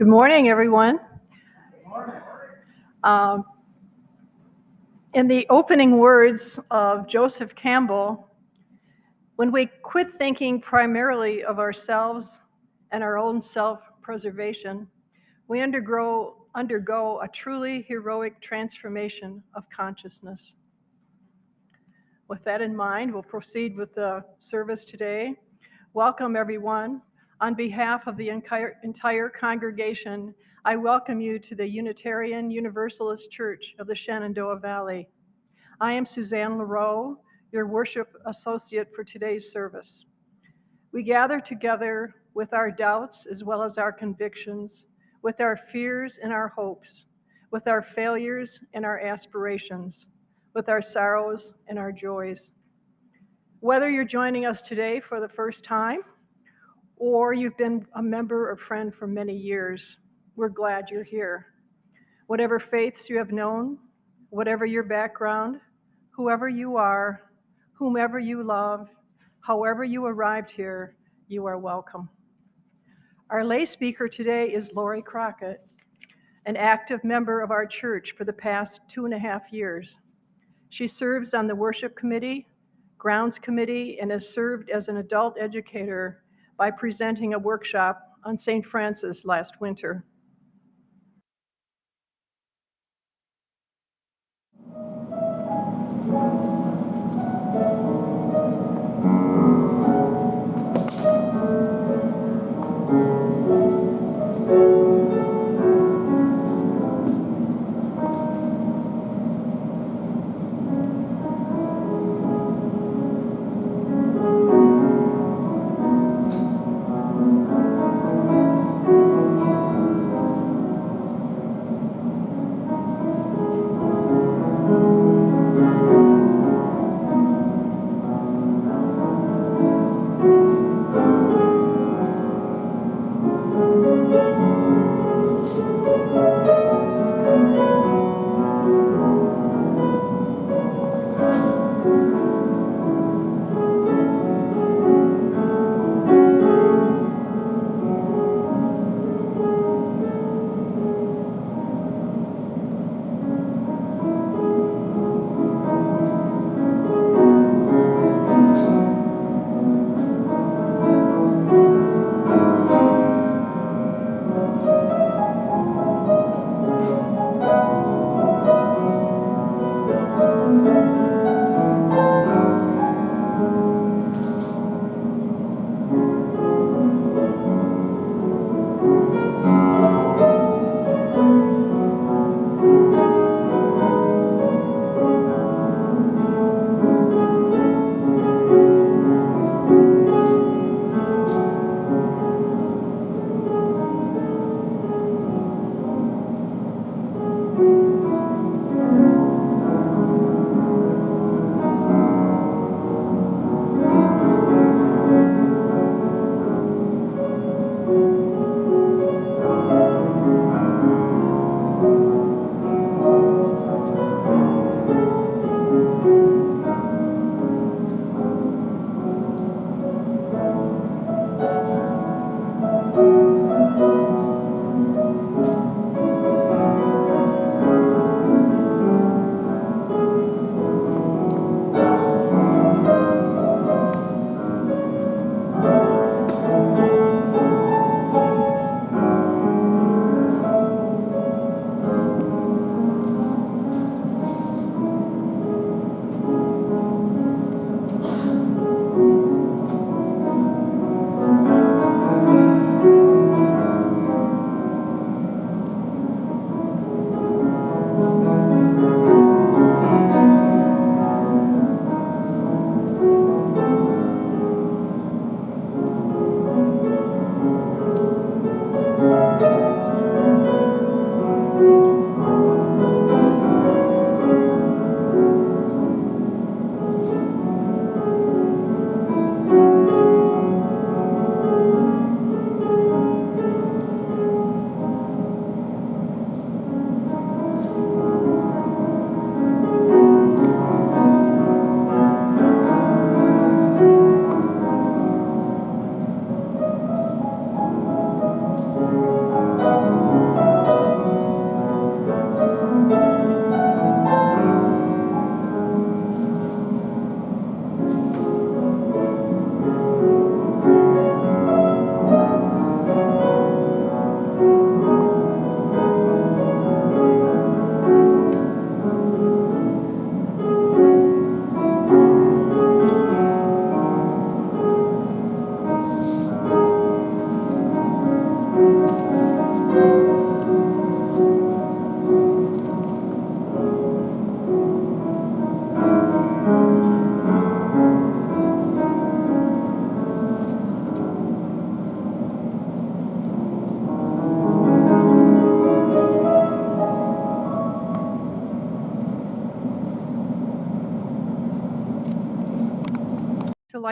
Good morning, everyone. Um, in the opening words of Joseph Campbell, when we quit thinking primarily of ourselves and our own self-preservation, we undergo a truly heroic transformation of consciousness. With that in mind, we'll proceed with the service today. Welcome, everyone. On behalf of the entire congregation, I welcome you to the Unitarian Universalist Church of the Shenandoah Valley. I am Suzanne Leroux, your worship associate for today's service. We gather together with our doubts as well as our convictions, with our fears and our hopes, with our failures and our aspirations, with our sorrows and our joys. Whether you're joining us today for the first time, or you've been a member or friend for many years, we're glad you're here. Whatever faiths you have known, whatever your background, whoever you are, whomever you love, however you arrived here, you are welcome. Our lay speaker today is Lori Crockett, an active member of our church for the past 2.5 years. She serves on the worship committee, grounds committee, and has served as an adult educator by presenting a workshop on St. Francis last winter.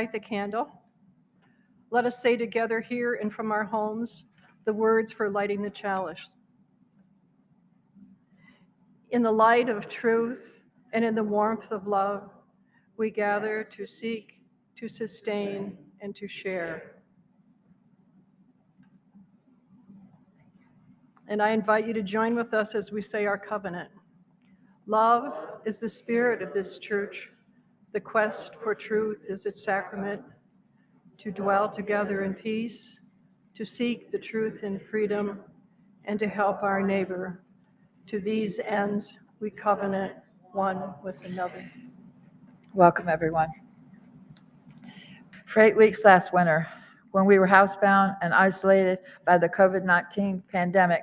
light the candle. Let us say together here and from our homes the words for lighting the chalice. In the light of truth and in the warmth of love, we gather to seek, to sustain, and to share. And I invite you to join with us as we say our covenant. Love is the spirit of this church. The quest for truth is its sacrament. To dwell together in peace, to seek the truth in freedom, and to help our neighbor. To these ends, we covenant one with another. Welcome, everyone. For 8 weeks last winter, when we were housebound and isolated by the COVID-19 pandemic,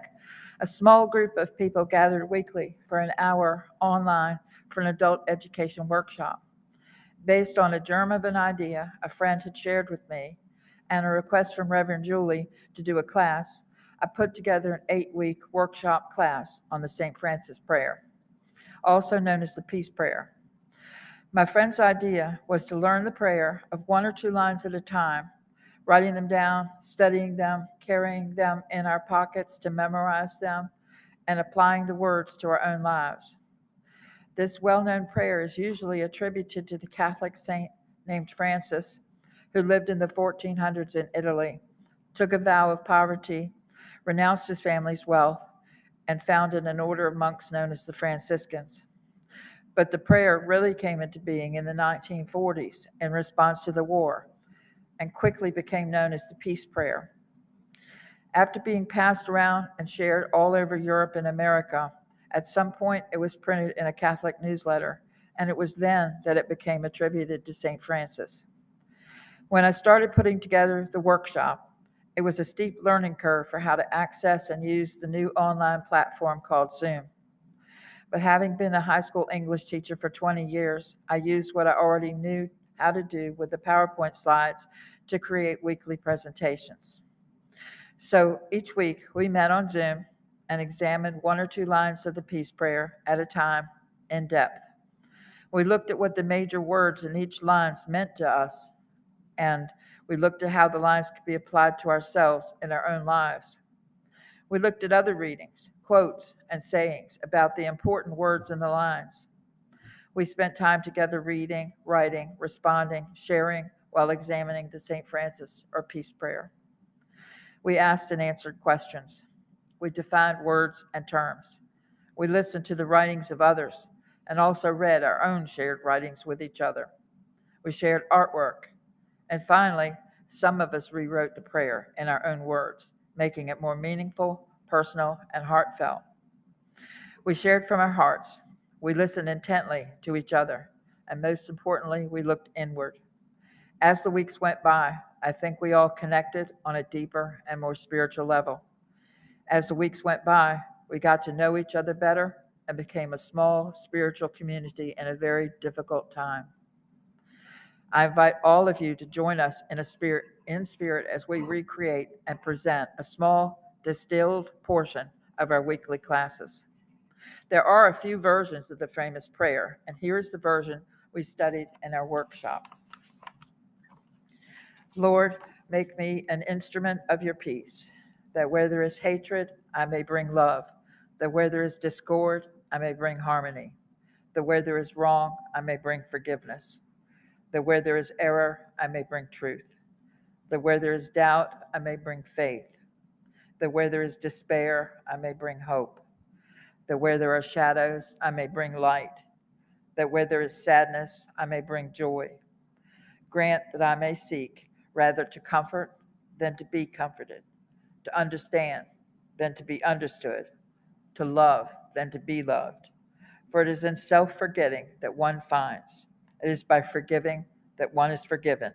a small group of people gathered weekly for an hour online for an adult education workshop. Based on a germ of an idea a friend had shared with me and a request from Reverend Julie to do a class, I put together an 8-week workshop class on the St. Francis prayer, also known as the Peace Prayer. My friend's idea was to learn the prayer of 1 or 2 lines at a time, writing them down, studying them, carrying them in our pockets to memorize them, and applying the words to our own lives. This well-known prayer is usually attributed to the Catholic saint named Francis, who lived in the 1400s in Italy, took a vow of poverty, renounced his family's wealth, and founded an order of monks known as the Franciscans. But the prayer really came into being in the 1940s in response to the war, and quickly became known as the Peace Prayer. After being passed around and shared all over Europe and America, at some point it was printed in a Catholic newsletter, and it was then that it became attributed to St. Francis. When I started putting together the workshop, it was a steep learning curve for how to access and use the new online platform called Zoom. But having been a high school English teacher for 20 years, I used what I already knew how to do with the PowerPoint slides to create weekly presentations. So each week we met on Zoom and examined 1 or 2 lines of the Peace Prayer at a time in depth. We looked at what the major words in each line meant to us, and we looked at how the lines could be applied to ourselves in our own lives. We looked at other readings, quotes, and sayings about the important words in the lines. We spent time together reading, writing, responding, sharing, while examining the St. Francis or Peace Prayer. We asked and answered questions. We defined words and terms. We listened to the writings of others and also read our own shared writings with each other. We shared artwork. And finally, some of us rewrote the prayer in our own words, making it more meaningful, personal, and heartfelt. We shared from our hearts. We listened intently to each other, and most importantly, we looked inward. As the weeks went by, I think we all connected on a deeper and more spiritual level. As the weeks went by, we got to know each other better and became a small spiritual community in a very difficult time. I invite all of you to join us in spirit as we recreate and present a small distilled portion of our weekly classes. There are a few versions of the famous prayer, and here is the version we studied in our workshop. Lord, make me an instrument of your peace, that where there is hatred, I may bring love, that where there is discord, I may bring harmony, that where there is wrong, I may bring forgiveness, that where there is error, I may bring truth, that where there is doubt, I may bring faith, that where there is despair, I may bring hope, that where there are shadows, I may bring light, that where there is sadness, I may bring joy. Grant that I may seek rather to comfort than to be comforted, to understand than to be understood, to love than to be loved. For it is in self-forgetting that one finds. It is by forgiving that one is forgiven,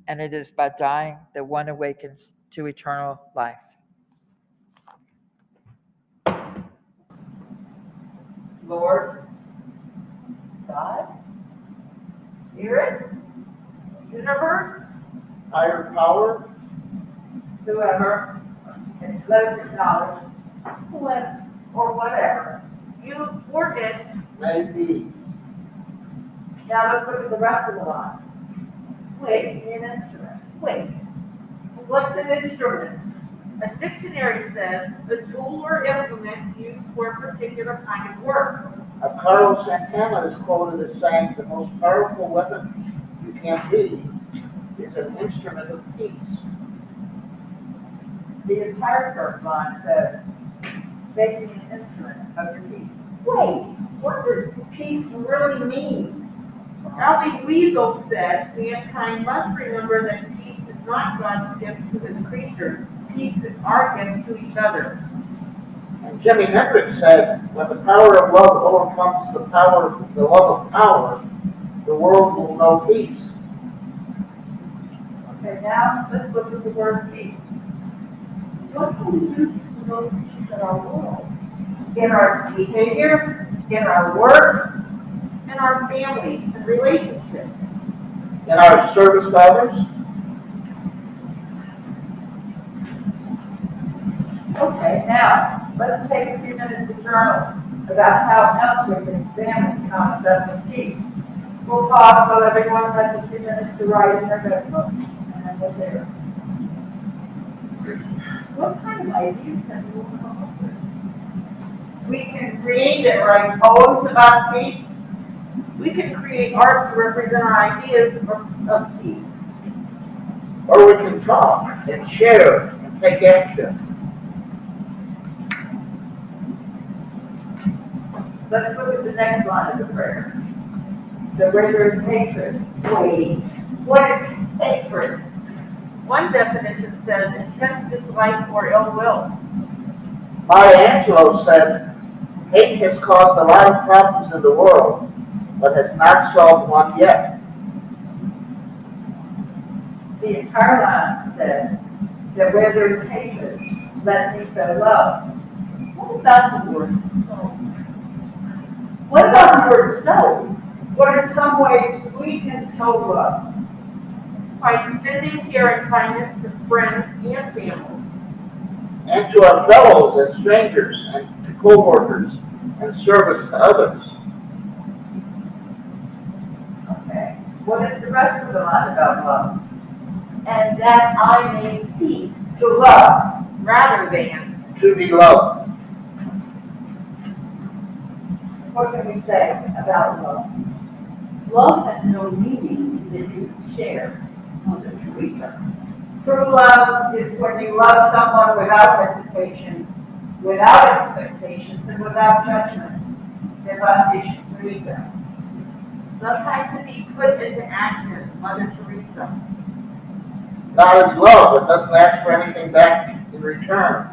and it is by dying that one awakens to eternal life. Lord, God, Spirit, universe, higher power, whoever, and let us acknowledge whoever or whatever you ordained may be. Now let's look at the rest of the line. Wait, an instrument. Wait, what's an instrument? A dictionary says a tool or implement used for a particular kind of work. Carlos Santana is quoted as saying the most powerful weapon you can be is an instrument of peace. The entire first line says, making an instrument of your peace. Wait, what does peace really mean? Albie Weasel said mankind must remember that peace is not God's gift to his creatures. Peace is our gift to each other. And Jimi Hendrix said, when the power of love overcomes the love of power, the world will know peace. Okay, now let's look at the word peace. What can we do to promote peace in our world? In our behavior, in our work, In our families and relationships? In our service to others, okay, now let's take a few minutes to journal about how else we can examine the concept of peace. We'll pause while everyone has a few minutes to write in their notebooks, and then we'll do it. What kind of ideas have you come up with? We can read and write poems about peace. We can create art to represent our ideas of peace. or we can talk and share and take action. Let's look at the next line of the prayer. So where there is hatred, Wait, what is hatred? One definition says intense dislike or ill will. Maya Angelou said, hate has caused a lot of problems in the world, but has not solved one yet. the entire line says that where there is hatred, let me sow love. What about the word soul? What about the word soul? What are some ways we can sow love? By extending care and kindness to friends and family. And to our fellows and strangers and to co-workers and service to others. Okay. What is the rest of the line about love? And that I may seek To love. rather than. To be loved. What can we say about love? Love has no meaning if it isn't shared. Mother Teresa. True love is when you love someone without hesitation, without expectations, and without judgment. Devastation Teresa. Love has to be put into action. Mother Teresa. God is love, but doesn't ask for anything back in return.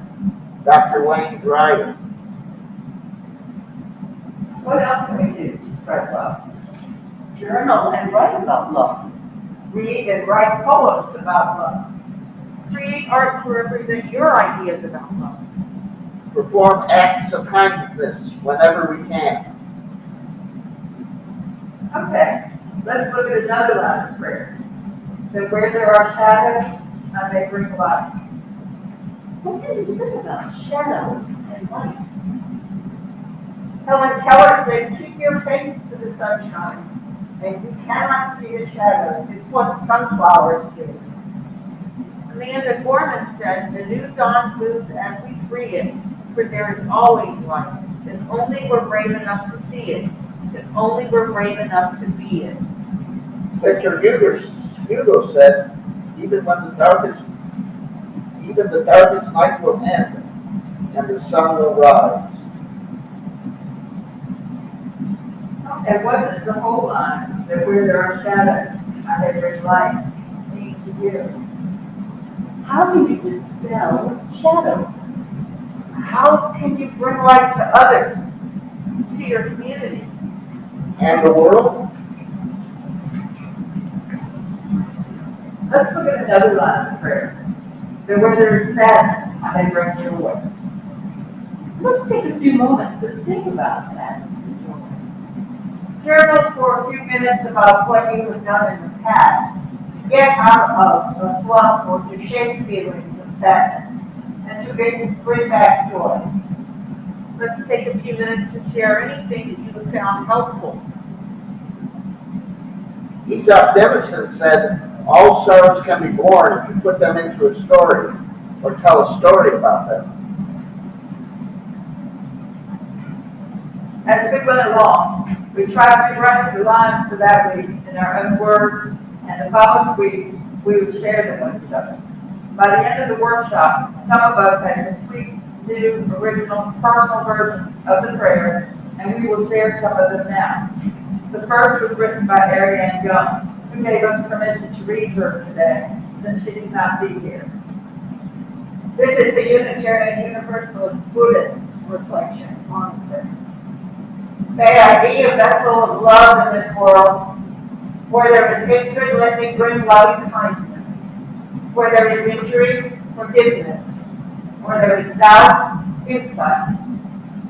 Dr. Wayne Dyer. What else can we do to spread love? Journal and write about love. Read and write poems about love. Create art to represent your ideas about love. Perform acts of kindness whenever we can. Okay, let's look at another line of prayer. That where there are shadows, I may bring light. What did it say about shadows and light? Helen Keller said, keep your face to the sunshine, and you cannot see the shadows. It's what sunflowers do. Amanda Gorman said, the new dawn moves as we free it, for there is always light. If only we're brave enough to see it. If only we're brave enough to be it. Victor Hugo said, even the darkest night will end, and the sun will rise. And what does the whole line, that where there are shadows, I may bring light, mean to you? How do you dispel shadows? How can you bring light to others? To your community. And the world? Let's look at another line of prayer. That where there is sadness, I may bring joy. Let's take a few moments to think about sadness and joy. Journal for a few minutes about what you have done in the past to get out of a slump or to shake feelings of sadness and to bring back joy. Let's take a few minutes to share anything that you have found helpful. Aesop Demison said, All stars can be born if you put them into a story or tell a story about them. As we went along, we tried to write the lines for that week in our own words, and the following week, we would share them with each other. By the end of the workshop, some of us had complete, new, original, personal versions of the prayer, and we will share some of them now. The first was written by Ariane Young, who gave us permission to read hers today, since she could not be here. This is a Unitarian Universalist Buddhist reflection on prayer. May I be a vessel of love in this world. Where there is hatred, let me bring loving kindness. Where there is injury, forgiveness. Where there is doubt, insight.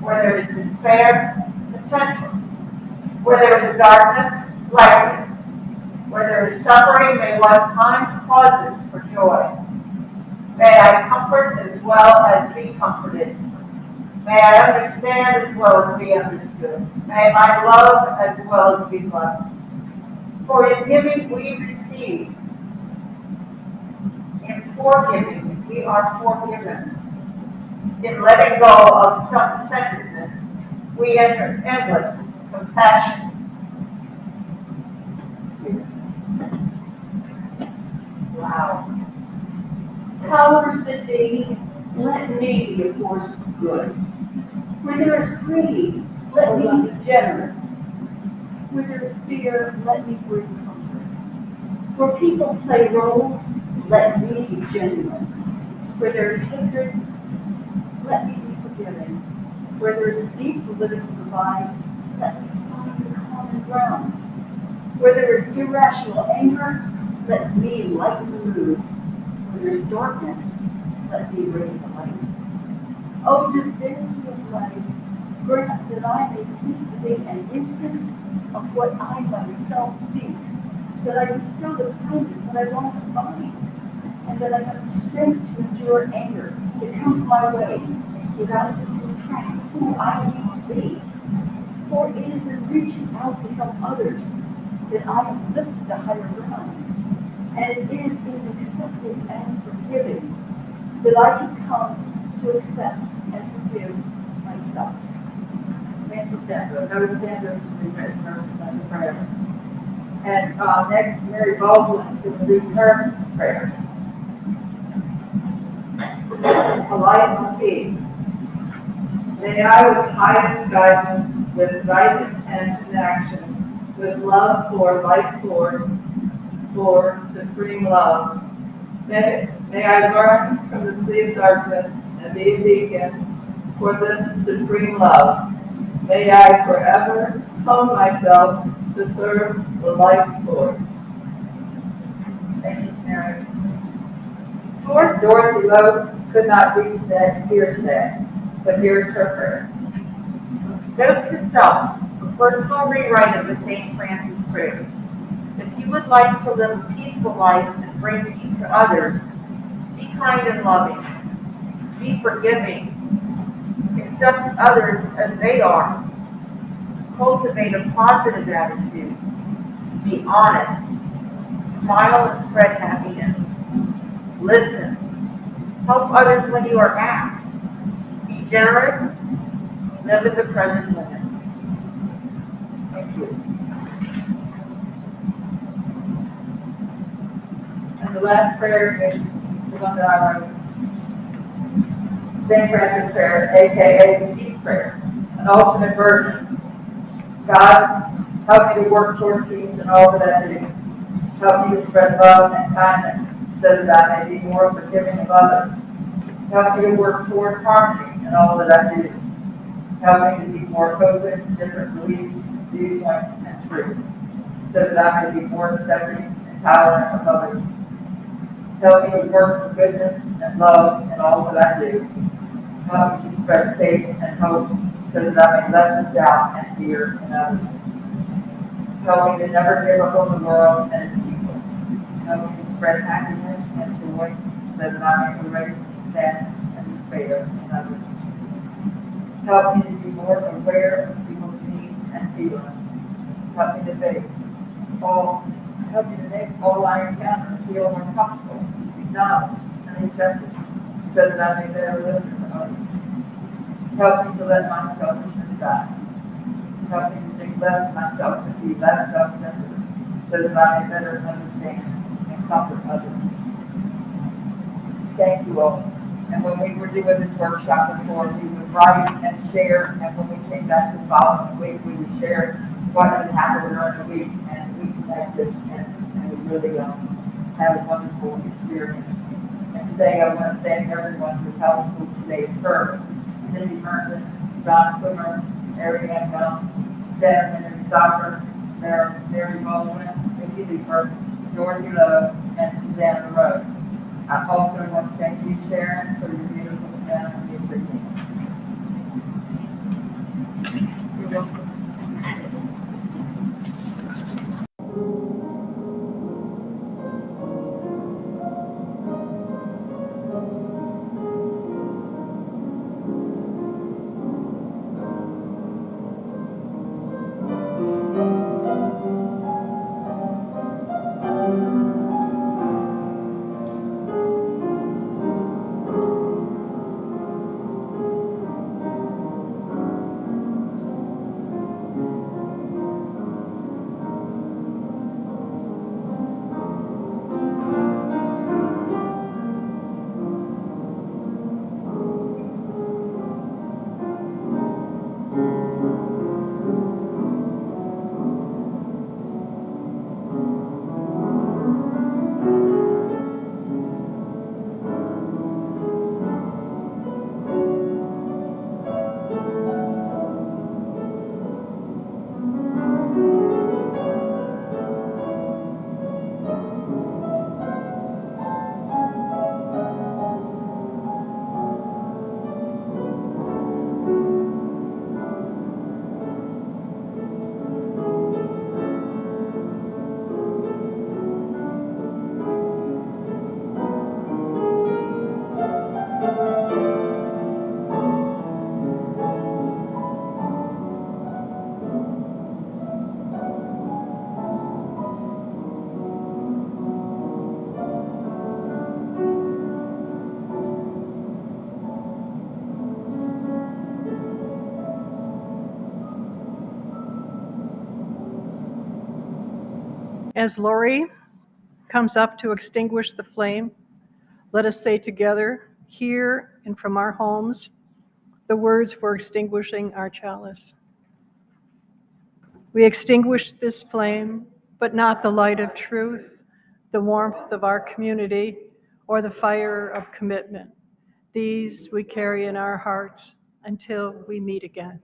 Where there is despair, potential. Where there is darkness, light. Where there is suffering, may one find causes for joy. May I comfort as well as be comforted. May I understand as well as be understood. May I love as well as be loved. For in giving we receive. In forgiving we are forgiven. In letting go of self-centeredness we enter endless compassion. Wow. Powers that be, let me be a force of good. Where there is greed, let me be generous. Where there is fear, let me bring comfort. Where people play roles, let me be genuine. Where there is hatred, let me be forgiving. Where there is a deep political divide, let me find the common ground. Where there is irrational anger, let me lighten the mood. Where there is darkness, let me raise a light. O divinity of life, grant that I may seek to be an instance of what I myself seek, that I bestow the kindness that I want to find, and that I have the strength to endure anger that comes my way without losing track of who I need to be. For it is in reaching out to help others that I am lifted to higher ground, and it is in accepting and forgiving that I can come to accept and forgive myself. Nancy Sanders, Noah Sanders, rewritten her prayer. And next, Mary Baldwin will read her prayer. A life of peace. May I, with highest guidance, with right intent and action, with love for life force, for supreme love, may I learn from the sea of darkness and be a beacon for this supreme love. May I forever hone myself to serve the life force. Thank you, Mary. Dorothy Lowe could not reach here today, but here's her prayer. Note to self, a personal rewrite of the St. Francis prayers. If you would like to live a peaceful life and bring peace to others, be kind and loving. Be forgiving. Accept others as they are. Cultivate a positive attitude. Be honest. Smile and spread happiness. Listen. Help others when you are asked. Be generous. Live in the present moment. Thank you. And the last prayer is the one that I wrote. St. Francis Prayer, aka the Peace Prayer, an alternate version. God, help me to work toward peace in all that I do. Help me to spread love and kindness so that I may be more forgiving of others. Help me to work toward harmony in all that I do. Help me to be more open to different beliefs, viewpoints, and truths, so that I may be more accepting and tolerant of others. Help me to work for goodness and love in all that I do. Help me to spread faith and hope so that I may lessen doubt and fear in others. Help me to never give up on the world and its people. Help me to spread happiness and joy so that I may erase sadness and despair in others. Help me to be more aware of people's needs and feelings. Help me to face all I hope in the next all I encounter feel more comfortable, acknowledged, and accepted, so that I may better listen to others. Help me to let my selfishness die. Help me to think less of myself and be less self-centered, so that I may better understand and comfort others. Thank you all. And when we were doing this workshop before, we would write and share, and when we came back the following week, we would share what had happened during the week, and we connected, and we really had a wonderful experience. And today I want to thank everyone who helped with today's service. Cindy Merton, John Quimmer, Ariane Gum, Sarah Henry Stocker, Mary Baldwin, Vicki Lieber, Dorothy Lowe, and Susanna Rose. I also want to thank you, Sharon, for your beautiful and music. You're welcome. As Lori comes up to extinguish the flame, let us say together, here and from our homes, the words for extinguishing our chalice. We extinguish this flame, but not the light of truth, the warmth of our community, or the fire of commitment. These we carry in our hearts until we meet again.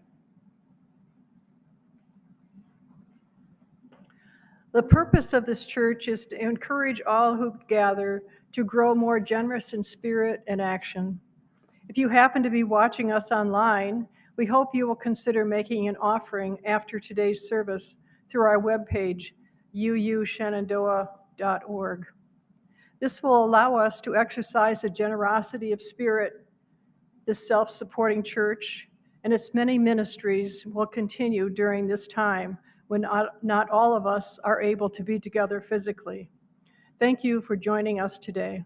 The purpose of this church is to encourage all who gather to grow more generous in spirit and action. If you happen to be watching us online, we hope you will consider making an offering after today's service through our webpage, uushenandoah.org. This will allow us to exercise the generosity of spirit. This self-supporting church and its many ministries will continue during this time when not all of us are able to be together physically. Thank you for joining us today.